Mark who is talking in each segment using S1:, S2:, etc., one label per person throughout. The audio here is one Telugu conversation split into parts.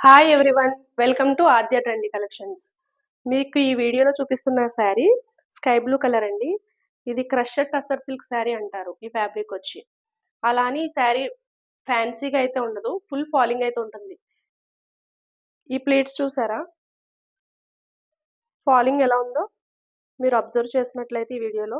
S1: Hi everyone, welcome to Aadya trendy collections. మీకు ఈ వీడియోలో చూపిస్తున్న శారీ స్కై బ్లూ కలర్ అండి. ఇది క్రషర్ టసర్ సిల్క్ శారీ అంటారు ఈ ఫ్యాబ్రిక్ వచ్చి. అలా అని ఈ శారీ ఫ్యాన్సీగా అయితే ఉండదు, ఫుల్ ఫాలింగ్ అయితే ఉంటుంది. ఈ ప్లేట్స్ చూసారా ఫాలింగ్ ఎలా ఉందో మీరు అబ్జర్వ్ చేసినట్లయితే ఈ వీడియోలో.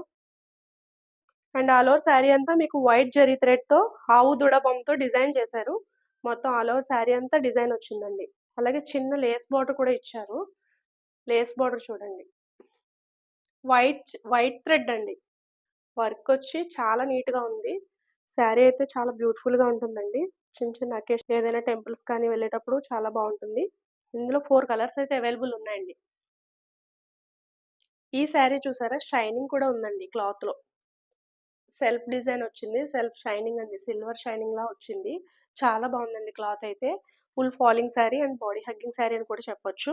S1: అండ్ ఆల్ ఓవర్ శారీ అంతా మీకు వైట్ జరీ థ్రెడ్తో ఆవు దూడ బొమ్మతో డిజైన్ చేశారు. మొత్తం ఆల్ ఓవర్ శారీ అంతా డిజైన్ వచ్చిందండి. అలాగే చిన్న లేస్ బార్డర్ కూడా ఇచ్చారు. లేస్ బార్డర్ చూడండి, వైట్ థ్రెడ్ అండి. వర్క్ వచ్చి చాలా నీట్గా ఉంది. శారీ అయితే చాలా బ్యూటిఫుల్గా ఉంటుందండి. చిన్న చిన్న అకేషన్ ఏదైనా టెంపుల్స్ కానీ వెళ్ళేటప్పుడు చాలా బాగుంటుంది. ఇందులో 4 కలర్స్ అయితే అవైలబుల్ ఉన్నాయండి. ఈ శారీ చూసారా, షైనింగ్ కూడా ఉందండి. క్లాత్లో సెల్ఫ్ డిజైన్ వచ్చింది, సెల్ఫ్ షైనింగ్ అండి, సిల్వర్ షైనింగ్ లా వచ్చింది. చాలా బాగుందండి క్లాత్ అయితే. Full falling sari and body hugging sari అని కూడా చెప్పొచ్చు.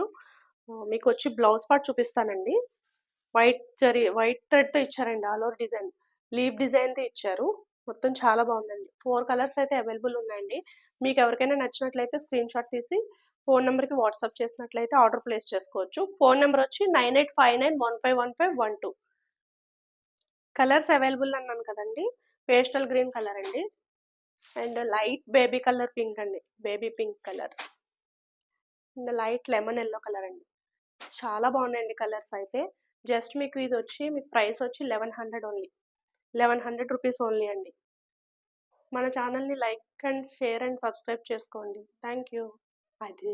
S1: మీకు వచ్చి బ్లౌజ్ పార్ట్ చూపిస్తానండి. వైట్ థ్రెడ్తో ఇచ్చారండి, ఆల్ ఓవర్ డిజైన్ లీవ్ డిజైన్తో ఇచ్చారు. మొత్తం చాలా బాగుందండి. 4 కలర్స్ అయితే అవైలబుల్ ఉన్నాయండి. మీకు ఎవరికైనా నచ్చినట్లయితే స్క్రీన్ షాట్ తీసి ఫోన్ నెంబర్కి వాట్సాప్ చేసినట్లయితే ఆర్డర్ ప్లేస్ చేసుకోవచ్చు. ఫోన్ నెంబర్ వచ్చి 9859151512. కలర్స్ అవైలబుల్ అన్నాను కదండి. పేస్టల్ గ్రీన్ కలర్ అండి, and light baby colour pink అండి, baby pink colour, and light lemon yellow colour అండి. చాలా బాగున్నాయండి కలర్స్ అయితే. జస్ట్ మీకు ఇది వచ్చి మీకు ప్రైస్ వచ్చి 1100 ఓన్లీ, 1100 రూపీస్ ఓన్లీ అండి. మన ఛానల్ని like and share and subscribe చేసుకోండి. Thank you. అది